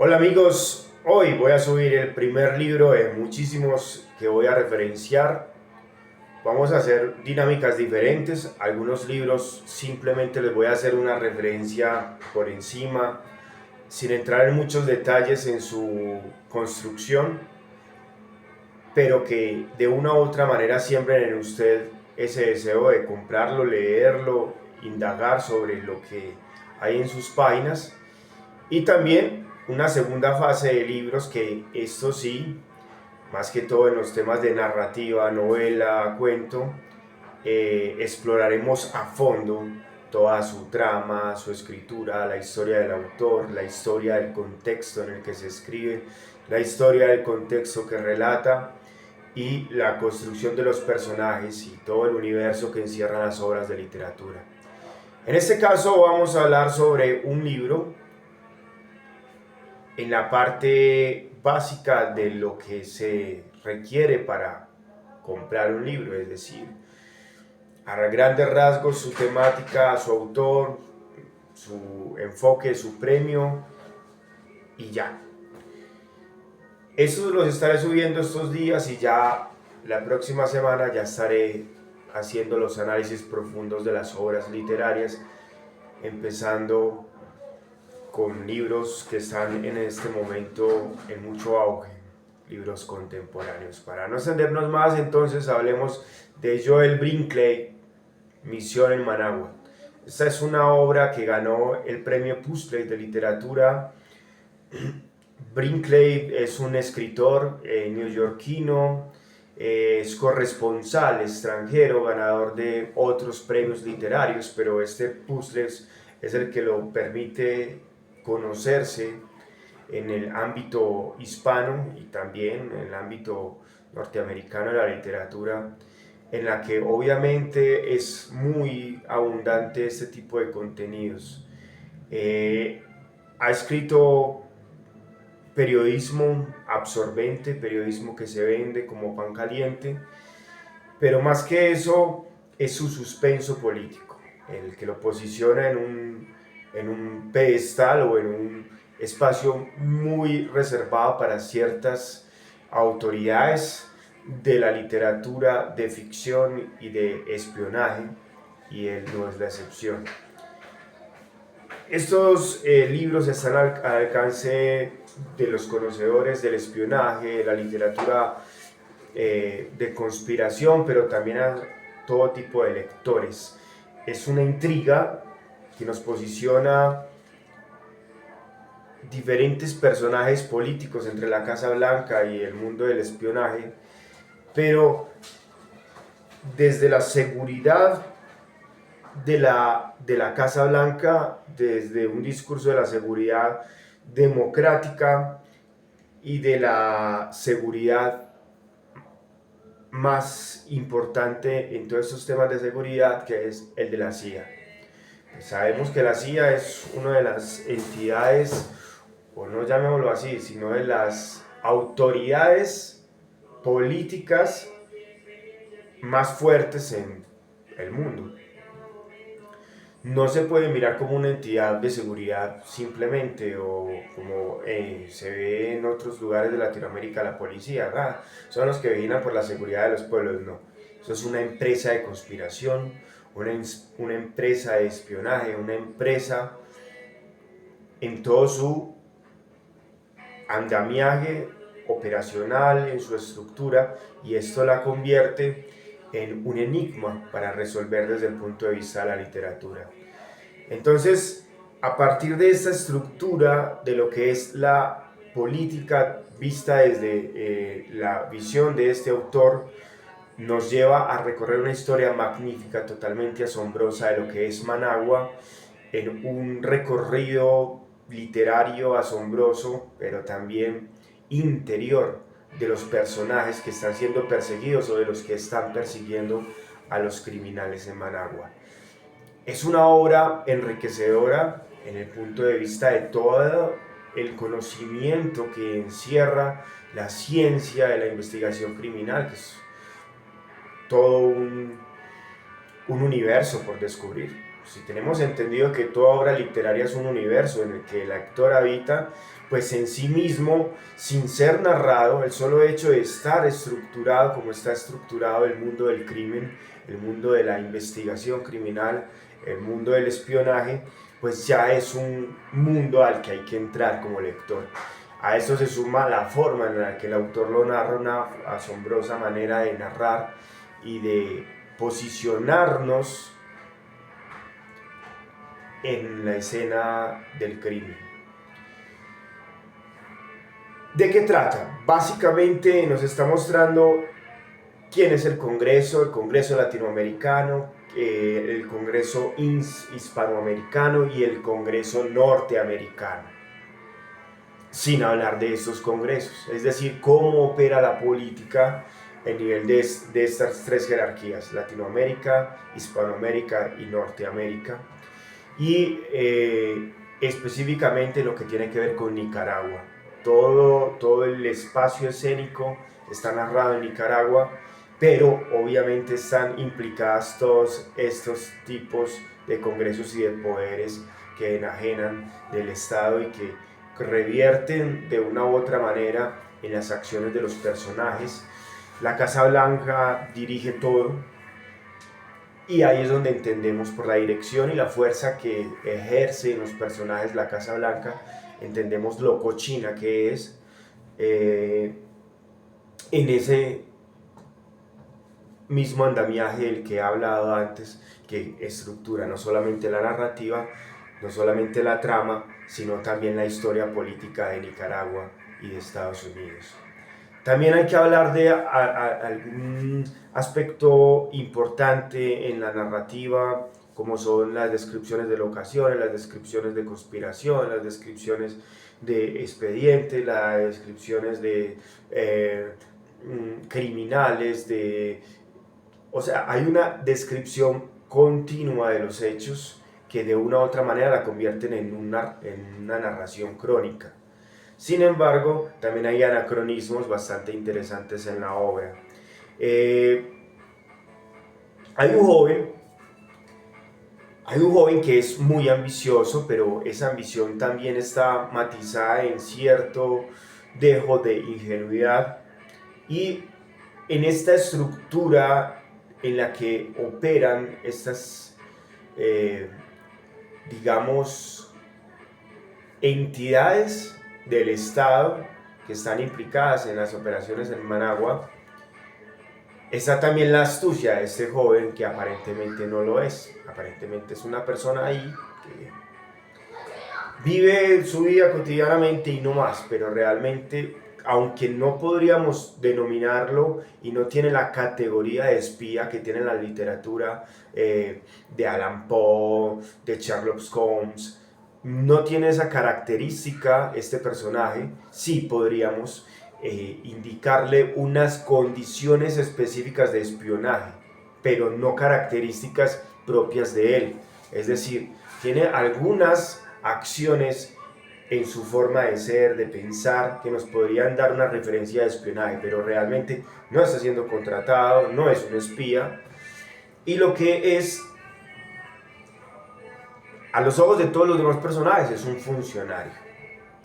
Hola amigos, hoy voy a subir el primer libro de muchísimos que voy a referenciar. Vamos a hacer dinámicas diferentes. Algunos libros simplemente les voy a hacer una referencia por encima, sin entrar en muchos detalles en su construcción, pero que de una u otra manera siembren en usted ese deseo de comprarlo, leerlo, indagar sobre lo que hay en sus páginas. Y también una segunda fase de libros que esto sí, más que todo en los temas de narrativa, novela, cuento, exploraremos a fondo toda su trama, su escritura, la historia del autor, la historia del contexto en el que se escribe, la historia del contexto que relata y la construcción de los personajes y todo el universo que encierran las obras de literatura. En este caso vamos a hablar sobre un libro en la parte básica de lo que se requiere para comprar un libro, es decir, a grandes rasgos su temática, su autor, su enfoque, su premio y ya. Estos los estaré subiendo estos días y ya la próxima semana ya estaré haciendo los análisis profundos de las obras literarias, empezando con libros que están en este momento en mucho auge, libros contemporáneos. Para no extendernos más, entonces hablemos de Joel Brinkley, Misión en Managua. Esta es una obra que ganó el premio Puzzle de literatura. Brinkley es un escritor neoyorquino, es corresponsal extranjero, ganador de otros premios literarios, pero este puzzle es el que lo permite conocerse en el ámbito hispano y también en el ámbito norteamericano de la literatura, en la que obviamente es muy abundante este tipo de contenidos. Ha escrito periodismo absorbente, periodismo que se vende como pan caliente, pero más que eso es su suspenso político, el que lo posiciona en un pedestal o en un espacio muy reservado para ciertas autoridades de la literatura de ficción y de espionaje, y él no es la excepción. Estos libros están al alcance de los conocedores del espionaje, de la literatura de conspiración, pero también a todo tipo de lectores. Es una intriga que nos posiciona diferentes personajes políticos entre la Casa Blanca y el mundo del espionaje, pero desde la seguridad de la Casa Blanca, desde un discurso de la seguridad democrática y de la seguridad más importante en todos estos temas de seguridad, que es el de la CIA. Pues sabemos que la CIA es una de las entidades, o no llamémoslo así, sino de las autoridades políticas más fuertes en el mundo. No se puede mirar como una entidad de seguridad simplemente, o como se ve en otros lugares de Latinoamérica la policía, son los que vigilan por la seguridad de los pueblos. No, eso es una empresa de conspiración, una empresa de espionaje, una empresa en todo su andamiaje operacional, en su estructura, y esto la convierte en un enigma para resolver desde el punto de vista de la literatura. Entonces, a partir de esta estructura de lo que es la política vista desde la visión de este autor, nos lleva a recorrer una historia magnífica, totalmente asombrosa de lo que es Managua, en un recorrido literario asombroso, pero también interior, de los personajes que están siendo perseguidos o de los que están persiguiendo a los criminales en Managua. Es una obra enriquecedora en el punto de vista de todo el conocimiento que encierra la ciencia de la investigación criminal, que es todo un universo por descubrir. Si tenemos entendido que toda obra literaria es un universo en el que el actor habita, pues en sí mismo, sin ser narrado, el solo hecho de estar estructurado como está estructurado el mundo del crimen, el mundo de la investigación criminal, el mundo del espionaje, pues ya es un mundo al que hay que entrar como lector. A eso se suma la forma en la que el autor lo narra, una asombrosa manera de narrar y de posicionarnos en la escena del crimen. ¿De qué trata? Básicamente nos está mostrando quién es el Congreso latinoamericano, el Congreso hispanoamericano y el Congreso norteamericano, sin hablar de estos congresos, es decir, cómo opera la política a nivel de estas tres jerarquías, Latinoamérica, Hispanoamérica y Norteamérica, y específicamente lo que tiene que ver con Nicaragua. Todo el espacio escénico está narrado en Nicaragua, pero obviamente están implicadas todos estos tipos de congresos y de poderes que enajenan del Estado y que revierten de una u otra manera en las acciones de los personajes. La Casa Blanca dirige todo, y ahí es donde entendemos por la dirección y la fuerza que ejerce en los personajes la Casa Blanca, entendemos lo cochina que es en ese mismo andamiaje del que he hablado antes, que estructura no solamente la narrativa, no solamente la trama, sino también la historia política de Nicaragua y de Estados Unidos. También hay que hablar de algún aspecto importante en la narrativa, como son las descripciones de locaciones, las descripciones de conspiración, las descripciones de expedientes, las descripciones de criminales, o sea, hay una descripción continua de los hechos que de una u otra manera la convierten en una narración crónica. Sin embargo, también hay anacronismos bastante interesantes en la obra. Hay un joven que es muy ambicioso, pero esa ambición también está matizada en cierto dejo de ingenuidad, y en esta estructura en la que operan estas, digamos, entidades del Estado que están implicadas en las operaciones en Managua, está también la astucia de este joven que aparentemente no lo es. Aparentemente es una persona ahí que vive su vida cotidianamente y no más, pero realmente, aunque no podríamos denominarlo y no tiene la categoría de espía que tiene la literatura de Allan Poe, de Sherlock Holmes, no tiene esa característica este personaje. Sí podríamos indicarle unas condiciones específicas de espionaje, pero no características propias de él. Es decir, tiene algunas acciones en su forma de ser, de pensar, que nos podrían dar una referencia de espionaje, pero realmente no está siendo contratado, no es un espía, y lo que es, a los ojos de todos los demás personajes, es un funcionario.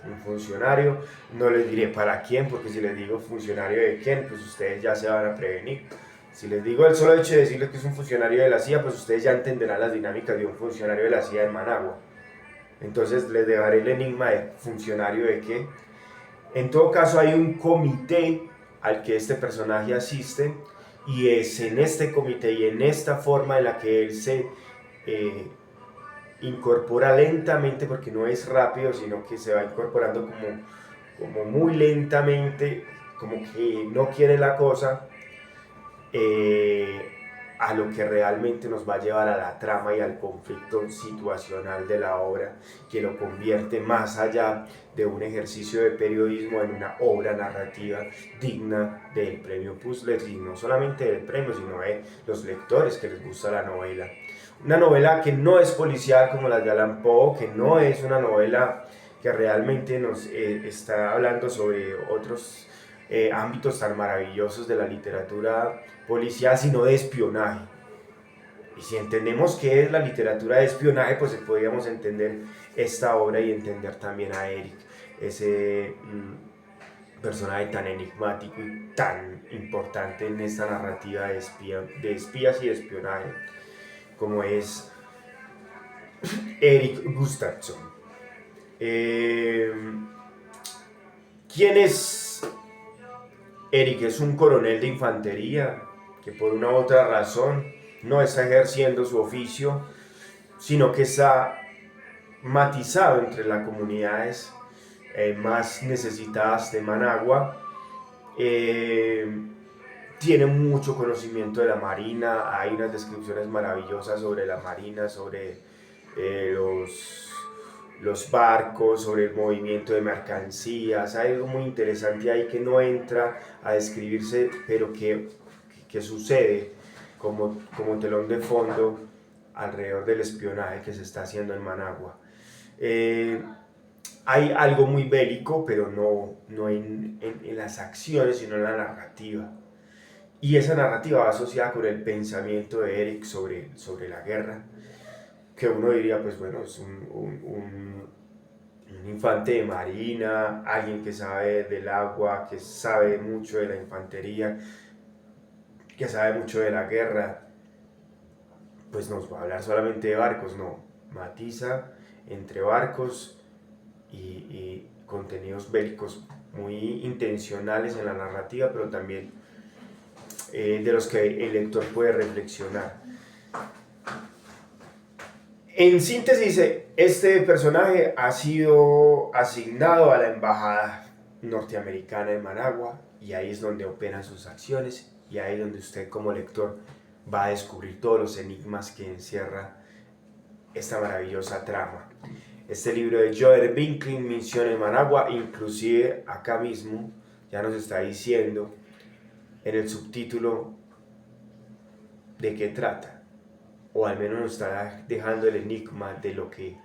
Un funcionario, no les diré para quién, porque si les digo funcionario de quién, pues ustedes ya se van a prevenir. Si les digo el solo hecho de decirles que es un funcionario de la CIA, pues ustedes ya entenderán las dinámicas de un funcionario de la CIA en Managua. Entonces les dejaré el enigma de funcionario de qué. En todo caso, hay un comité al que este personaje asiste, y es en este comité y en esta forma en la que él se incorpora lentamente, porque no es rápido, sino que se va incorporando como muy lentamente, como que no quiere la cosa, a lo que realmente nos va a llevar a la trama y al conflicto situacional de la obra, que lo convierte más allá de un ejercicio de periodismo en una obra narrativa digna del premio Puzzle, y no solamente del premio, sino de los lectores que les gusta la novela. Una novela que no es policial como las de Allan Poe, que no es una novela que realmente nos está hablando sobre otros ámbitos tan maravillosos de la literatura policial, sino de espionaje. Y si entendemos qué es la literatura de espionaje, pues podríamos entender esta obra y entender también a Eric, ese personaje tan enigmático y tan importante en esta narrativa de espías y de espionaje, como es Eric Gustafsson. ¿Quién es Eric? Es un coronel de infantería que por una u otra razón no está ejerciendo su oficio, sino que está matizado entre las comunidades más necesitadas de Managua. Tiene mucho conocimiento de la marina, hay unas descripciones maravillosas sobre la marina, sobre los barcos, sobre el movimiento de mercancías. Hay algo muy interesante ahí que no entra a describirse, pero que sucede como telón de fondo alrededor del espionaje que se está haciendo en Managua. Hay algo muy bélico, pero no en las acciones, sino en la narrativa. Y esa narrativa va asociada con el pensamiento de Eric sobre la guerra, que uno diría, pues bueno, es un infante de marina, alguien que sabe del agua, que sabe mucho de la infantería, que sabe mucho de la guerra, pues nos va a hablar solamente de barcos. No, matiza entre barcos y contenidos bélicos muy intencionales en la narrativa, pero también de los que el lector puede reflexionar. En síntesis, este personaje ha sido asignado a la embajada norteamericana en Managua, y ahí es donde operan sus acciones, y ahí es donde usted como lector va a descubrir todos los enigmas que encierra esta maravillosa trama. Este libro de Joel Binklin, Misión en Managua, inclusive acá mismo ya nos está diciendo en el subtítulo de qué trata, o al menos nos está dejando el enigma de lo que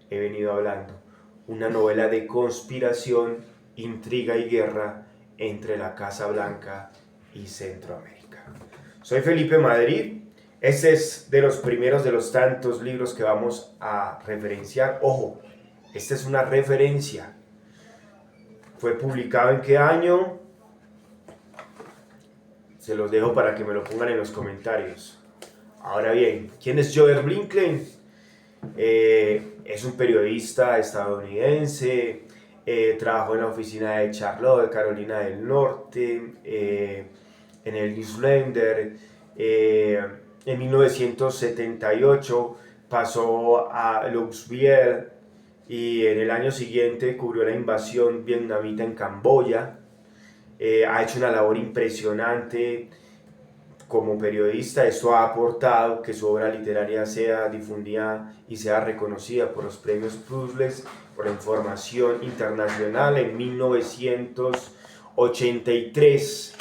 he venido hablando. Una novela de conspiración, intriga y guerra entre la Casa Blanca y Centroamérica. Soy Felipe Madrid. Este es de los primeros de los tantos libros que vamos a referenciar. Ojo, esta es una referencia. ¿Fue publicado en qué año? Se los dejo para que me lo pongan en los comentarios. Ahora bien, ¿quién es Joel Binklin? Es un periodista estadounidense, trabajó en la oficina de Charlotte, Carolina del Norte, en el Newsletter. En 1978 pasó a Louisville y en el año siguiente cubrió la invasión vietnamita en Camboya. Ha hecho una labor impresionante como periodista. Esto ha aportado que su obra literaria sea difundida y sea reconocida por los premios Pulitzer por la información internacional. En 1983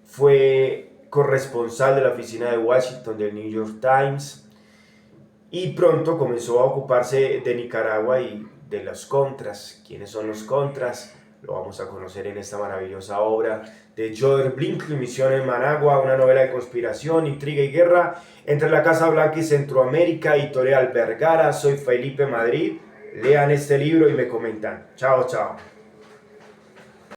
fue corresponsal de la oficina de Washington del New York Times, y pronto comenzó a ocuparse de Nicaragua y de los Contras. ¿Quiénes son los Contras? Lo vamos a conocer en esta maravillosa obra de Joel Binklin, Misión en Managua, una novela de conspiración, intriga y guerra entre la Casa Blanca y Centroamérica, editorial Vergara. Soy Felipe Madrid. Lean este libro y me comentan. Chao, chao.